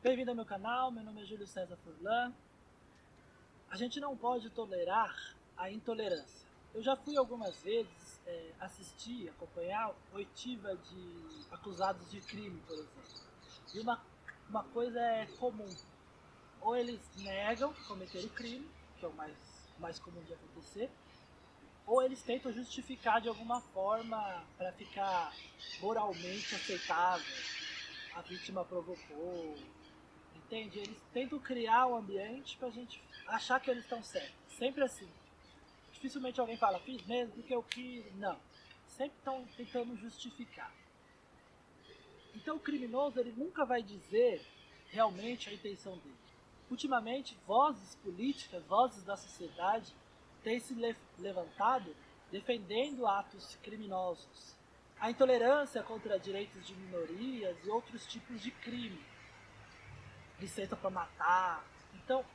Bem-vindo ao meu canal, meu nome é Júlio César Furlan. A gente não pode tolerar a intolerância. Eu já fui algumas vezes assistir, acompanhar oitiva de acusados de crime, por exemplo. E uma coisa é comum, ou eles negam que cometeram o crime, que é o mais comum de acontecer, ou eles tentam justificar de alguma forma para ficar moralmente aceitável. A vítima provocou, entende? Eles tentam criar um ambiente pra gente achar que eles estão certos. Sempre assim. Dificilmente alguém fala, fiz mesmo porque eu quis. Não. Sempre estão tentando justificar. Então o criminoso ele nunca vai dizer realmente a intenção dele. Ultimamente, vozes políticas, vozes da sociedade têm se levantado defendendo atos criminosos. A intolerância contra direitos de minorias e outros tipos de crime. Licença para matar. Então,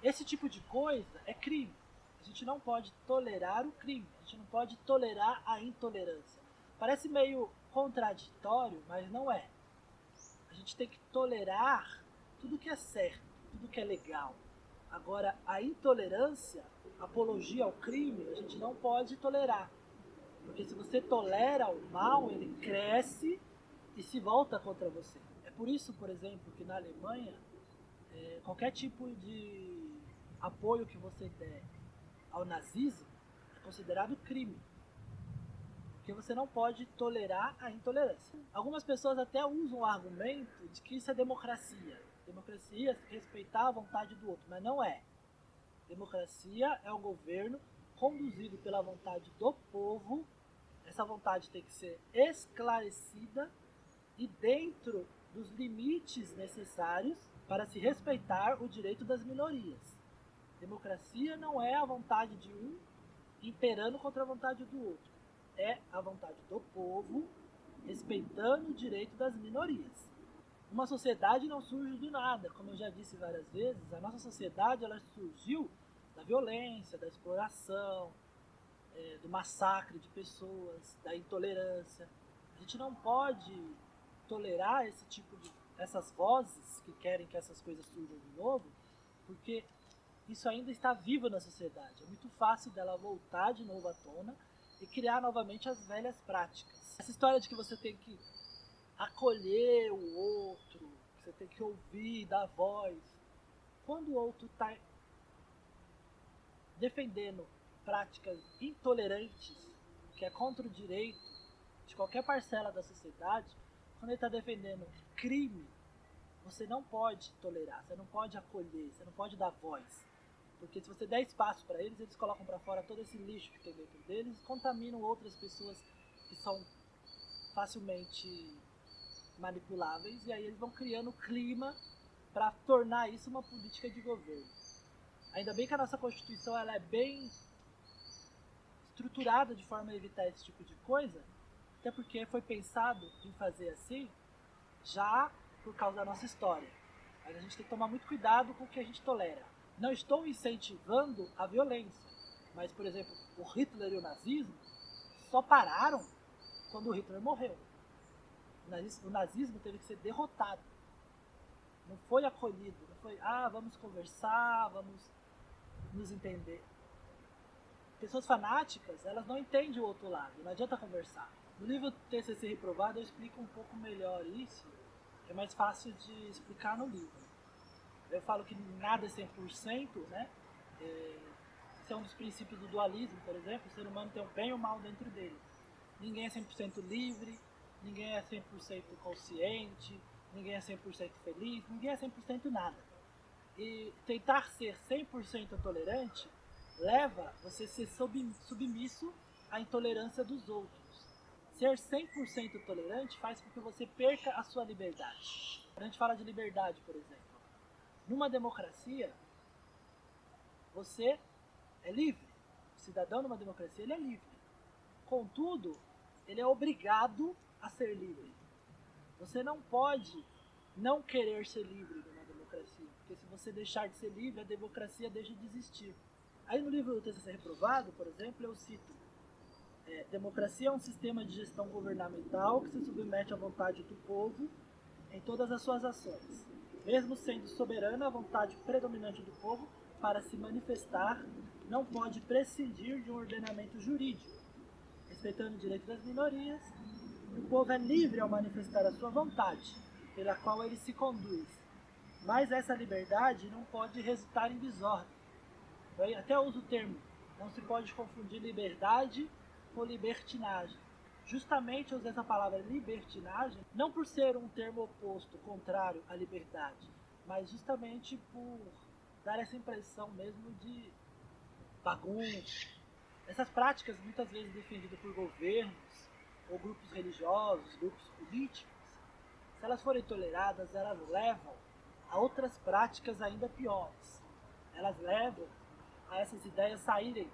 esse tipo de coisa é crime. A gente não pode tolerar o crime. A gente não pode tolerar a intolerância. Parece meio contraditório, mas não é. A gente tem que tolerar tudo que é certo, tudo que é legal. Agora, a intolerância, apologia ao crime, a gente não pode tolerar. Porque se você tolera o mal, ele cresce e se volta contra você. É por isso, por exemplo, que na Alemanha, qualquer tipo de apoio que você der ao nazismo é considerado crime. Porque você não pode tolerar a intolerância. Algumas pessoas até usam o argumento de que isso é democracia. Democracia é respeitar a vontade do outro, mas não é. Democracia é um governo conduzido pela vontade do povo. Essa vontade tem que ser esclarecida e dentro dos limites necessários para se respeitar o direito das minorias. Democracia não é a vontade de um imperando contra a vontade do outro. É a vontade do povo respeitando o direito das minorias. Uma sociedade não surge do nada, como eu já disse várias vezes. A nossa sociedade ela surgiu da violência, da exploração, do massacre de pessoas, da intolerância. A gente não pode tolerar essas vozes que querem que essas coisas surjam de novo, porque isso ainda está vivo na sociedade. É muito fácil dela voltar de novo à tona e criar novamente as velhas práticas. Essa história de que você tem que acolher o outro, que você tem que ouvir, dar voz. Quando o outro está defendendo práticas intolerantes, que é contra o direito de qualquer parcela da sociedade, quando ele está defendendo crime, você não pode tolerar, você não pode acolher, você não pode dar voz. Porque se você der espaço para eles, eles colocam para fora todo esse lixo que tem dentro deles e contaminam outras pessoas que são facilmente manipuláveis, e aí eles vão criando clima para tornar isso uma política de governo. Ainda bem que a nossa Constituição ela é bem estruturada de forma a evitar esse tipo de coisa, até porque foi pensado em fazer assim já por causa da nossa história. Mas a gente tem que tomar muito cuidado com o que a gente tolera. Não estou incentivando a violência, mas, por exemplo, o Hitler e o nazismo só pararam quando o Hitler morreu. O nazismo teve que ser derrotado. Não foi acolhido, não foi, vamos conversar, vamos nos entender. Pessoas fanáticas, elas não entendem o outro lado, não adianta conversar. No livro TCC Reprovado eu explico um pouco melhor isso, é mais fácil de explicar no livro. Eu falo que nada é 100%, né? Esse é um dos princípios do dualismo, por exemplo. O ser humano tem o bem e o mal dentro dele. Ninguém é 100% livre, ninguém é 100% consciente, ninguém é 100% feliz, ninguém é 100% nada. E tentar ser 100% tolerante leva você a ser submisso à intolerância dos outros. Ser 100% tolerante faz com que você perca a sua liberdade. A gente fala de liberdade, por exemplo. Numa democracia, você é livre. O cidadão numa democracia ele é livre. Contudo, ele é obrigado a ser livre. Você não pode não querer ser livre numa democracia, porque se você deixar de ser livre, a democracia deixa de existir. Aí no livro do TCC Reprovado, por exemplo, eu cito: democracia é um sistema de gestão governamental que se submete à vontade do povo em todas as suas ações, Mesmo sendo soberana, a vontade predominante do povo para se manifestar não pode prescindir de um ordenamento jurídico. Respeitando o direito das minorias, o povo é livre ao manifestar a sua vontade, pela qual ele se conduz. Mas essa liberdade não pode resultar em desordem. Eu até uso o termo, não se pode confundir liberdade com libertinagem. Justamente eu usei essa palavra libertinagem, não por ser um termo oposto, contrário à liberdade, mas justamente por dar essa impressão mesmo de bagunça. Essas práticas, muitas vezes defendidas por governos, ou grupos religiosos, grupos políticos, se elas forem toleradas, elas levam a outras práticas ainda piores. Elas levam a essas ideias saírem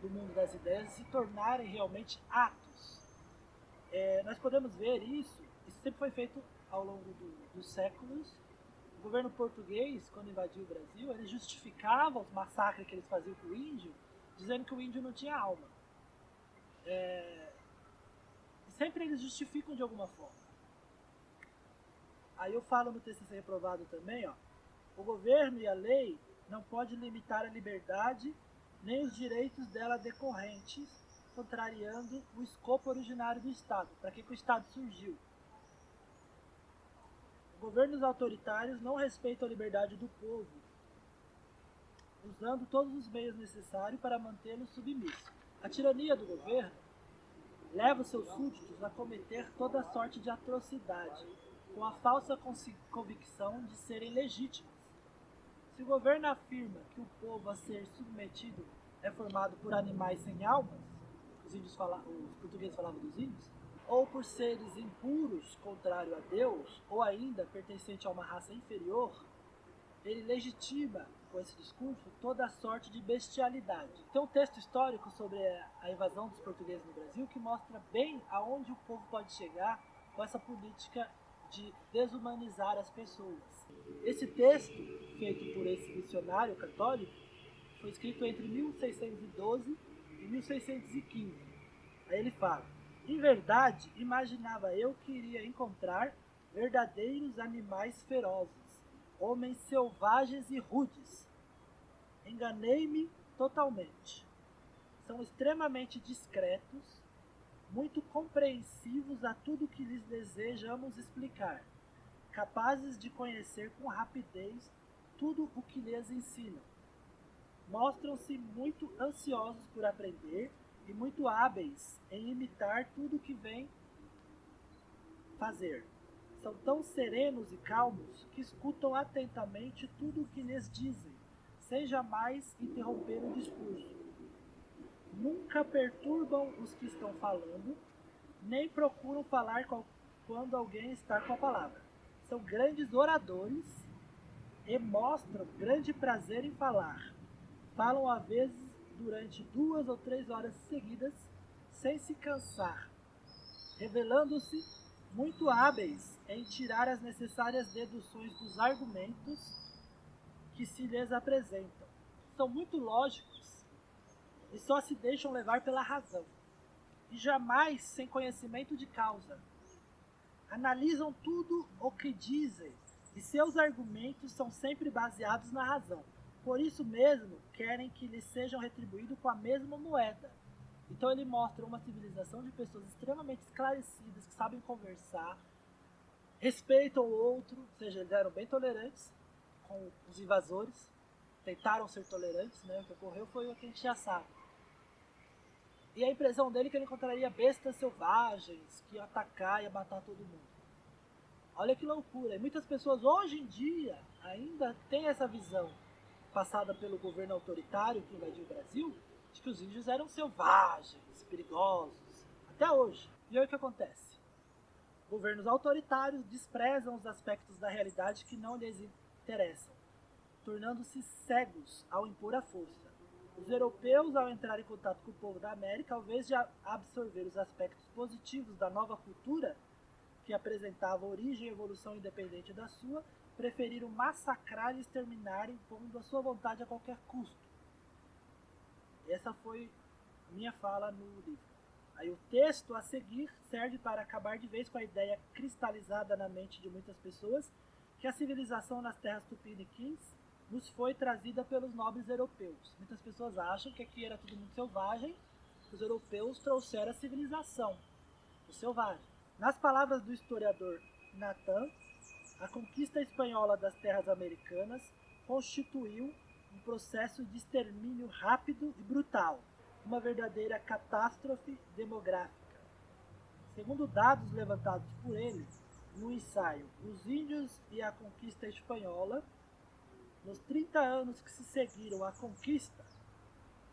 do mundo das ideias e se tornarem realmente atos. Nós podemos ver isso sempre foi feito ao longo dos séculos. O governo português, quando invadiu o Brasil, ele justificava os massacres que eles faziam com o índio, dizendo que o índio não tinha alma. Sempre eles justificam de alguma forma. Aí eu falo no texto a ser reprovado também, o governo e a lei não pode limitar a liberdade nem os direitos dela decorrentes, contrariando o escopo originário do Estado. Para que o Estado surgiu? Governos autoritários não respeitam a liberdade do povo, usando todos os meios necessários para mantê-lo submisso. A tirania do governo leva os seus súditos a cometer toda sorte de atrocidade, com a falsa convicção de serem legítimos. Se o governo afirma que o povo a ser submetido é formado por animais sem almas, os portugueses falavam dos índios, ou por seres impuros, contrário a Deus, ou ainda pertencente a uma raça inferior, ele legitima, com esse discurso, toda a sorte de bestialidade. Tem um texto histórico sobre a invasão dos portugueses no Brasil que mostra bem aonde o povo pode chegar com essa política de desumanizar as pessoas. Esse texto, feito por esse missionário católico, foi escrito entre 1612 e 1615. Aí ele fala: em verdade, imaginava eu que iria encontrar verdadeiros animais ferozes, homens selvagens e rudes. Enganei-me totalmente. São extremamente discretos, muito compreensivos a tudo que lhes desejamos explicar, capazes de conhecer com rapidez tudo o que lhes ensinam. Mostram-se muito ansiosos por aprender e muito hábeis em imitar tudo o que vem fazer. São tão serenos e calmos que escutam atentamente tudo o que lhes dizem, sem jamais interromper o discurso. Nunca perturbam os que estão falando, nem procuram falar quando alguém está com a palavra. São grandes oradores e mostram grande prazer em falar. Falam às vezes durante 2 ou 3 horas seguidas, sem se cansar, revelando-se muito hábeis em tirar as necessárias deduções dos argumentos que se lhes apresentam. São muito lógicos e só se deixam levar pela razão, e jamais sem conhecimento de causa. Analisam tudo o que dizem, e seus argumentos são sempre baseados na razão. Por isso mesmo, querem que lhes sejam retribuídos com a mesma moeda. Então ele mostra uma civilização de pessoas extremamente esclarecidas, que sabem conversar, respeitam o outro, ou seja, eles eram bem tolerantes com os invasores, tentaram ser tolerantes, né? O que ocorreu foi o que a gente já sabe. E a impressão dele é que ele encontraria bestas selvagens, que iam atacar e ia matar todo mundo. Olha que loucura. E muitas pessoas hoje em dia ainda têm essa visão, passada pelo governo autoritário que invadiu o Brasil, de que os índios eram selvagens, perigosos, até hoje. E aí o que acontece? Governos autoritários desprezam os aspectos da realidade que não lhes interessam, tornando-se cegos ao impor a força. Os europeus, ao entrar em contato com o povo da América, ao invés de absorver os aspectos positivos da nova cultura, que apresentava origem e evolução independente da sua, preferiram massacrar e exterminar, impondo a sua vontade a qualquer custo. Essa foi minha fala no livro. Aí o texto a seguir serve para acabar de vez com a ideia cristalizada na mente de muitas pessoas que a civilização nas terras tupiniquins nos foi trazida pelos nobres europeus. Muitas pessoas acham que aqui era tudo muito selvagem, os europeus trouxeram a civilização, o selvagem. Nas palavras do historiador Nathan, a conquista espanhola das terras americanas constituiu um processo de extermínio rápido e brutal, uma verdadeira catástrofe demográfica. Segundo dados levantados por ele no ensaio Os Índios e a Conquista Espanhola, nos 30 anos que se seguiram à conquista,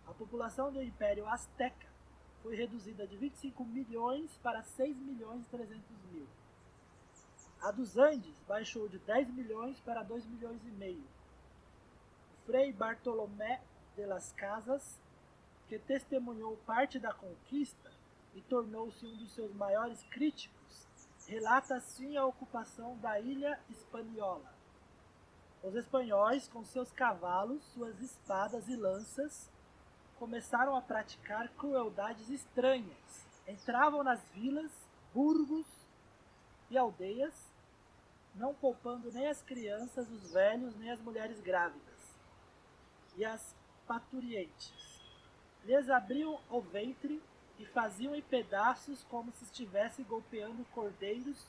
a população do Império Azteca foi reduzida de 25 milhões para 6 milhões e 300 mil. A dos Andes baixou de 10 milhões para 2 milhões e meio. O Frei Bartolomé de las Casas, que testemunhou parte da conquista e tornou-se um dos seus maiores críticos, relata assim a ocupação da ilha Hispaniola. Os espanhóis, com seus cavalos, suas espadas e lanças, começaram a praticar crueldades estranhas. Entravam nas vilas, burgos e aldeias, não poupando nem as crianças, os velhos, nem as mulheres grávidas e as parturientes. Lhes abriam o ventre e faziam em pedaços como se estivessem golpeando cordeiros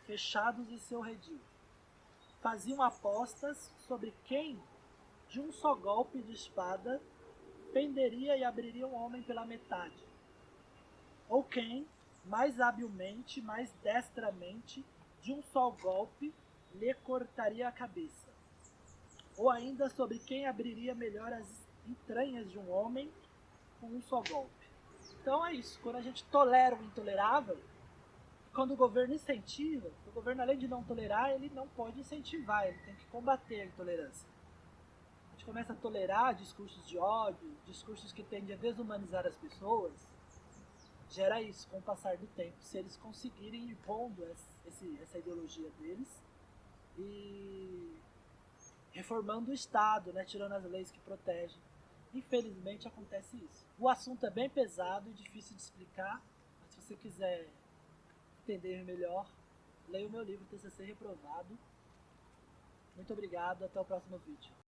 fechados em seu redil. Faziam apostas sobre quem, de um só golpe de espada, penderia e abriria um homem pela metade, ou quem, mais habilmente, mais destramente, de um só golpe, lhe cortaria a cabeça, ou ainda sobre quem abriria melhor as entranhas de um homem com um só golpe. Então é isso, quando a gente tolera o intolerável, quando o governo incentiva, o governo, além de não tolerar, ele não pode incentivar, ele tem que combater a intolerância. A gente começa a tolerar discursos de ódio, discursos que tendem a desumanizar as pessoas, gera isso com o passar do tempo, se eles conseguirem ir pondo essa ideologia deles e reformando o Estado, né, tirando as leis que protegem. Infelizmente acontece isso. O assunto é bem pesado e difícil de explicar, mas se você quiser entender melhor, leia o meu livro TCC Reprovado. Muito obrigado, até o próximo vídeo.